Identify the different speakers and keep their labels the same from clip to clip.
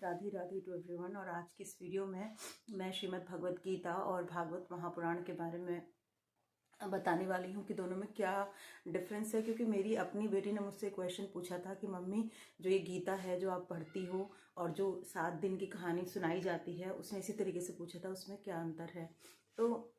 Speaker 1: Radhe Radhe to everyone. और आज की इस वीडियो में मैं श्रीमद् भगवत गीता और भागवत महापुराण के बारे में बताने वाली हूँ कि दोनों में क्या डिफरेंस है। क्योंकि मेरी अपनी बेटी ने मुझसे क्वेश्चन पूछा था कि मम्मी, जो ये गीता है जो आप पढ़ती हो और जो 7 दिन की कहानी सुनाई जाती है, उसने इसी तरीके से पूछा था, उसमें क्या अंतर है। तो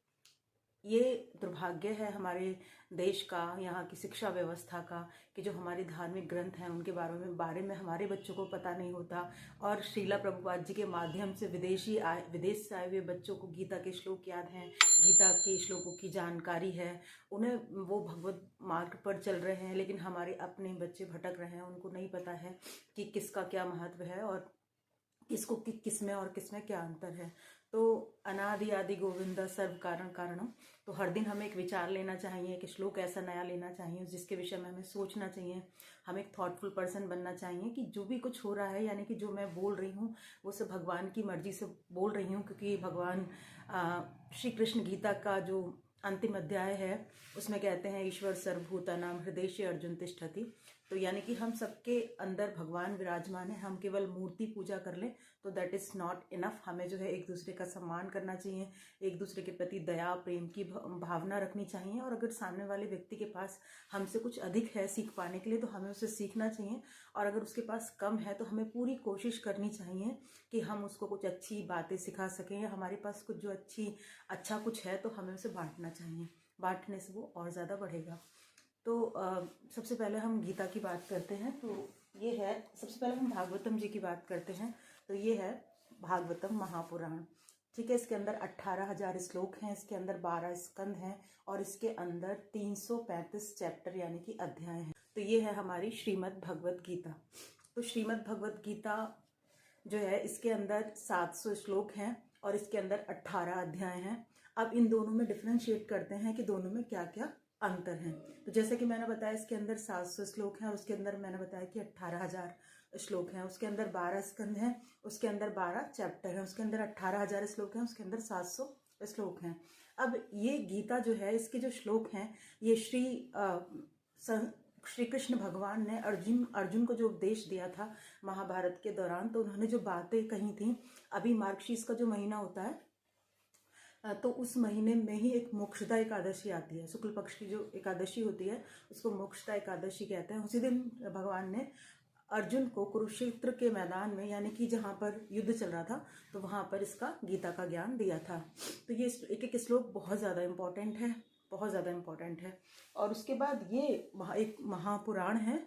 Speaker 1: ये दुर्भाग्य है हमारे देश का, यहाँ की शिक्षा व्यवस्था का, कि जो हमारे धार्मिक ग्रंथ हैं उनके बारे में हमारे बच्चों को पता नहीं होता। और श्रीला प्रभुपाद जी के माध्यम से विदेश से आए हुए बच्चों को गीता के श्लोक याद हैं, गीता के श्लोकों की जानकारी है, उन्हें वो भगवत मार्ग पर चल रहे हैं। लेकिन हमारे अपने बच्चे भटक रहे हैं, उनको नहीं पता है कि किसका क्या महत्व है और किसको किसमें और किसमें क्या अंतर है। तो अनादि आदि गोविंदा सर्व कारण कारणम। तो हर दिन हमें एक विचार लेना चाहिए, एक श्लोक ऐसा नया लेना चाहिए जिसके विषय में हमें सोचना चाहिए। हम एक थॉटफुल पर्सन बनना चाहिए कि जो भी कुछ हो रहा है, यानी कि जो मैं बोल रही हूँ वो सब भगवान की मर्जी से बोल रही हूँ। क्योंकि भगवान श्री कृष्ण गीता का जो अंतिम अध्याय है उसमें कहते हैं, ईश्वर सर्वभूतानां हृदय अर्जुन तिष्ठति। तो यानी कि हम सबके अंदर भगवान विराजमान है, हम केवल मूर्ति पूजा कर लें तो दैट इज़ नॉट इनफ। हमें जो है एक दूसरे का सम्मान करना चाहिए, एक दूसरे के प्रति दया प्रेम की भावना रखनी चाहिए। और अगर सामने वाले व्यक्ति के पास हमसे कुछ अधिक है सीख पाने के लिए तो हमें उससे सीखना चाहिए। और अगर उसके पास कम है तो हमें पूरी कोशिश करनी चाहिए कि हम उसको कुछ अच्छी बातें सिखा सकें, या हमारे पास कुछ जो अच्छा कुछ है तो हमें उसे बांटना चाहिए। बांटने से वो और ज़्यादा बढ़ेगा। तो सबसे पहले हम गीता की बात करते हैं। तो ये है, सबसे पहले हम भागवतम जी की बात करते हैं। तो ये है भागवतम महापुराण, ठीक है। इसके अंदर 18,000 श्लोक हैं, इसके अंदर 12 स्कंद हैं और इसके अंदर 335 चैप्टर यानी कि अध्याय हैं। तो ये है हमारी श्रीमद् भगवत गीता। तो श्रीमद् भगवत गीता जो है इसके अंदर 700 श्लोक हैं और इसके अंदर 18 अध्याय हैं। अब इन दोनों में डिफ्रेंशिएट करते हैं कि दोनों में क्या क्या अंतर हैं। तो जैसे कि मैंने बताया, इसके अंदर 700 श्लोक हैं और उसके अंदर मैंने बताया कि 18,000 श्लोक हैं। उसके अंदर 12 स्कंद हैं, उसके अंदर 12 चैप्टर हैं, उसके अंदर 18,000 श्लोक हैं, उसके अंदर 700 श्लोक हैं। अब ये गीता जो है, इसके जो श्लोक हैं, ये श्री कृष्ण भगवान ने अर्जुन को जो उपदेश दिया था महाभारत के दौरान, तो उन्होंने जो बातें कही थी, अभी मार्गशीर्ष का जो महीना होता है तो उस महीने में ही एक मोक्षदा एकादशी आती है। शुक्ल पक्ष की जो एकादशी होती है उसको मोक्षदा एकादशी कहते हैं। उसी दिन भगवान ने अर्जुन को कुरुक्षेत्र के मैदान में, यानी कि जहाँ पर युद्ध चल रहा था, तो वहाँ पर इसका गीता का ज्ञान दिया था। तो ये एक एक श्लोक बहुत ज़्यादा इम्पोर्टेंट है, बहुत ज़्यादा इम्पोर्टेंट है। और उसके बाद ये एक महापुराण है,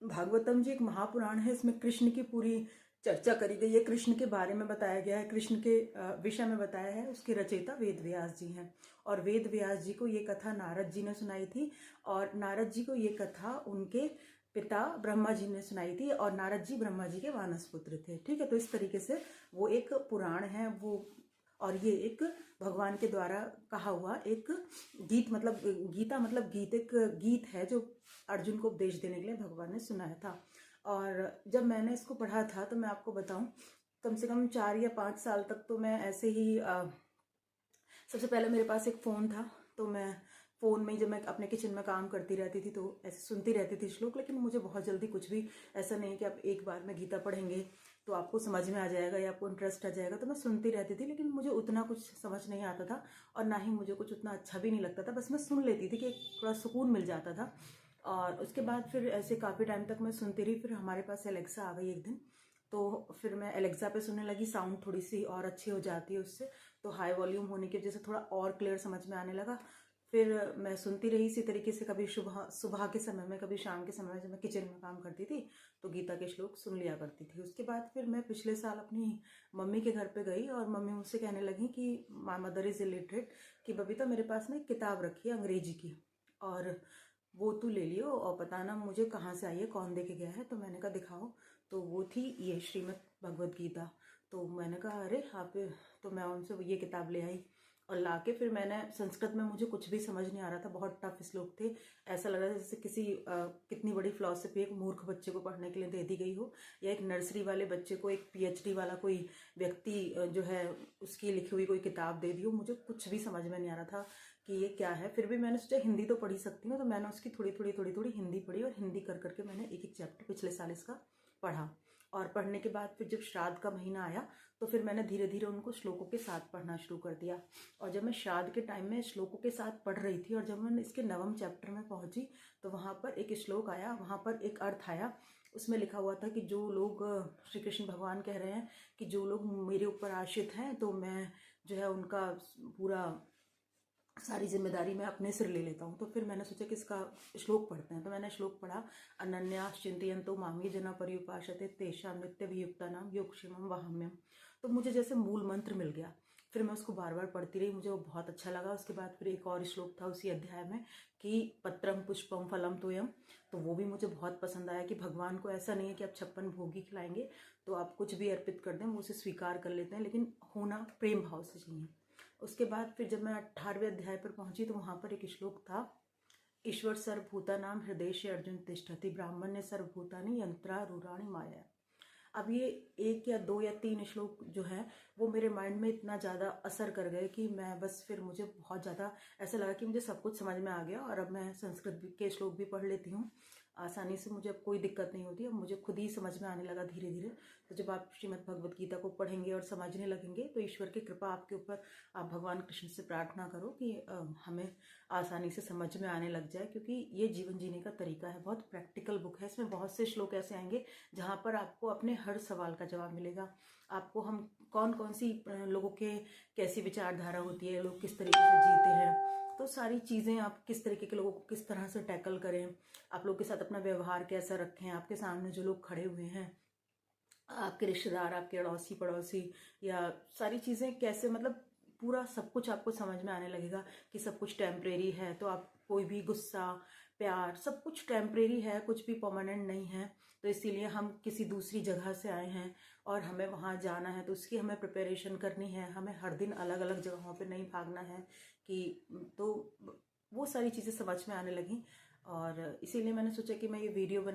Speaker 1: भागवतम जी एक महापुराण है। इसमें कृष्ण की पूरी चर्चा करी गई है, कृष्ण के बारे में बताया गया है, कृष्ण के विषय में बताया है। उसके रचयिता वेद व्यास जी हैं और वेद व्यास जी को ये कथा नारद जी ने सुनाई थी और नारद जी को ये कथा उनके पिता ब्रह्मा जी ने सुनाई थी और नारद जी ब्रह्मा जी के वानस पुत्र थे, ठीक है। तो इस तरीके से वो एक पुराण है वो, और ये एक भगवान के द्वारा कहा हुआ एक गीत, मतलब गीता मतलब एक गीत है जो अर्जुन को उपदेश देने के लिए भगवान ने सुनाया था। और जब मैंने इसको पढ़ा था तो मैं आपको बताऊं, कम से कम 4 या 5 साल तक तो मैं ऐसे ही सबसे पहले मेरे पास एक फ़ोन था, तो मैं फ़ोन में जब मैं अपने किचन में काम करती रहती थी तो ऐसे सुनती रहती थी श्लोक। लेकिन मुझे बहुत जल्दी कुछ भी ऐसा नहीं कि आप एक बार में गीता पढ़ेंगे तो आपको समझ में आ जाएगा या आपको इंटरेस्ट आ जाएगा। तो मैं सुनती रहती थी, लेकिन मुझे उतना कुछ समझ नहीं आता था और ना ही मुझे कुछ उतना अच्छा भी नहीं लगता था। बस मैं सुन लेती थी कि थोड़ा सुकून मिल जाता था। और उसके बाद फिर ऐसे काफ़ी टाइम तक मैं सुनती रही। फिर हमारे पास एलेक्सा आ गई एक दिन, तो फिर मैं एलेक्सा पे सुनने लगी। साउंड थोड़ी सी और अच्छी हो जाती है उससे, तो हाई वॉल्यूम होने की वजह से थोड़ा और क्लियर समझ में आने लगा। फिर मैं सुनती रही इसी तरीके से, कभी सुबह के समय में, कभी शाम के समय में, जब मैं किचन में काम करती थी तो गीता के श्लोक सुन लिया करती थी। उसके बाद फिर मैं पिछले साल अपनी मम्मी के घर पे गई और मम्मी मुझसे कहने लगी कि माय मदर इज़ इलिटरेट, कि बबीता मेरे पास ना एक किताब रखी है अंग्रेजी की और वो तू ले लियो और बताना मुझे कहाँ से आई है, कौन दे के गया है। तो मैंने कहा दिखाओ, तो वो थी ये श्रीमद् भगवत गीता। तो मैंने कहा अरे आप, तो मैं उनसे ये किताब ले आई और लाके फिर मैंने, संस्कृत में मुझे कुछ भी समझ नहीं आ रहा था, बहुत टफ श्लोक थे। ऐसा लग रहा था जैसे कितनी बड़ी फिलॉसफी एक मूर्ख बच्चे को पढ़ने के लिए दे दी गई हो, या एक नर्सरी वाले बच्चे को एक PhD वाला कोई व्यक्ति जो है उसकी लिखी हुई कोई किताब दे दी हो। मुझे कुछ भी समझ में नहीं आ रहा था कि ये क्या है। फिर भी मैंने सोचा हिंदी तो पढ़ ही सकती हूँ, तो मैंने उसकी थोड़ी थोड़ी हिंदी पढ़ी और हिंदी कर करके मैंने एक एक चैप्टर पिछले साल इसका पढ़ा। और पढ़ने के बाद फिर जब श्राद्ध का महीना आया तो फिर मैंने धीरे धीरे उनको श्लोकों के साथ पढ़ना शुरू कर दिया। और जब मैं श्राद्ध के टाइम में श्लोकों के साथ पढ़ रही थी और जब मैं इसके 9वें चैप्टर में पहुंची तो वहाँ पर एक श्लोक आया, वहाँ पर एक अर्थ आया। उसमें लिखा हुआ था कि जो लोग, श्री कृष्ण भगवान कह रहे हैं कि जो लोग मेरे ऊपर आश्रित हैं तो मैं जो है उनका पूरा सारी जिम्मेदारी मैं अपने सिर ले लेता हूँ। तो फिर मैंने सोचा कि इसका श्लोक पढ़ते हैं। तो मैंने श्लोक पढ़ा, अनन्यास चिंतयन्तो मां ये जना पर्युपासते तेषां नित्यभियुक्तानां योगक्षेमं वहाम्यहम्। तो मुझे जैसे मूल मंत्र मिल गया। फिर मैं उसको बार बार पढ़ती रही, मुझे वो बहुत अच्छा लगा। उसके बाद फिर एक और श्लोक था उसी अध्याय में कि पत्रम पुष्पम फलम तोयम, तो वो भी मुझे बहुत पसंद आया कि भगवान को ऐसा नहीं है कि आप 56 भोग ही खिलाएंगे तो आप कुछ भी अर्पित कर दें, वो उसे स्वीकार कर लेते हैं, लेकिन होना प्रेम भाव से चाहिए। उसके बाद फिर जब मैं 18वें अध्याय पर पहुंची तो वहाँ पर एक श्लोक था, ईश्वर सर्वभूतानां हृदयेषु अर्जुन तिष्ठति ब्राह्मण्य सर्वभूतानि यंत्रारूढ़ानि माया। अब ये 1 या 2 या 3 श्लोक जो हैं वो मेरे माइंड में इतना ज़्यादा असर कर गए कि मैं बस फिर मुझे बहुत ज़्यादा ऐसा लगा कि मुझे सब कुछ समझ में आ गया और अब मैं संस्कृत के श्लोक भी पढ़ लेती हूँ आसानी से, मुझे अब कोई दिक्कत नहीं होती। अब मुझे खुद ही समझ में आने लगा धीरे धीरे। तो जब आप श्रीमद् भगवद गीता को पढ़ेंगे और समझने लगेंगे तो ईश्वर की कृपा आपके ऊपर, आप भगवान कृष्ण से प्रार्थना करो कि हमें आसानी से समझ में आने लग जाए, क्योंकि ये जीवन जीने का तरीका है। बहुत प्रैक्टिकल बुक है, इसमें बहुत से श्लोक ऐसे आएंगे जहाँ पर आपको अपने हर सवाल का जवाब मिलेगा। आपको हम कौन कौन सी लोगों के कैसी विचारधारा होती है, लोग किस तरीके से जीते हैं, तो सारी चीज़ें, आप किस तरीके के लोगों को किस तरह से टैकल करें, आप लोग के साथ अपना व्यवहार कैसा रखें, आपके सामने जो लोग खड़े हुए हैं, आपके रिश्तेदार, आपके अड़ोसी पड़ोसी, या सारी चीज़ें कैसे, मतलब पूरा सब कुछ आपको समझ में आने लगेगा कि सब कुछ टेम्परेरी है। तो आप कोई भी गुस्सा, प्यार, सब कुछ टेम्परेरी है, कुछ भी परमानेंट नहीं है। तो इसीलिए हम किसी दूसरी जगह से आए हैं और हमें वहाँ जाना है, तो उसकी हमें प्रिपरेशन करनी है। हमें हर दिन अलग अलग जगहों पे नहीं भागना है कि, तो वो सारी चीज़ें समझ में आने लगी और इसीलिए मैंने सोचा कि मैं ये वीडियो बना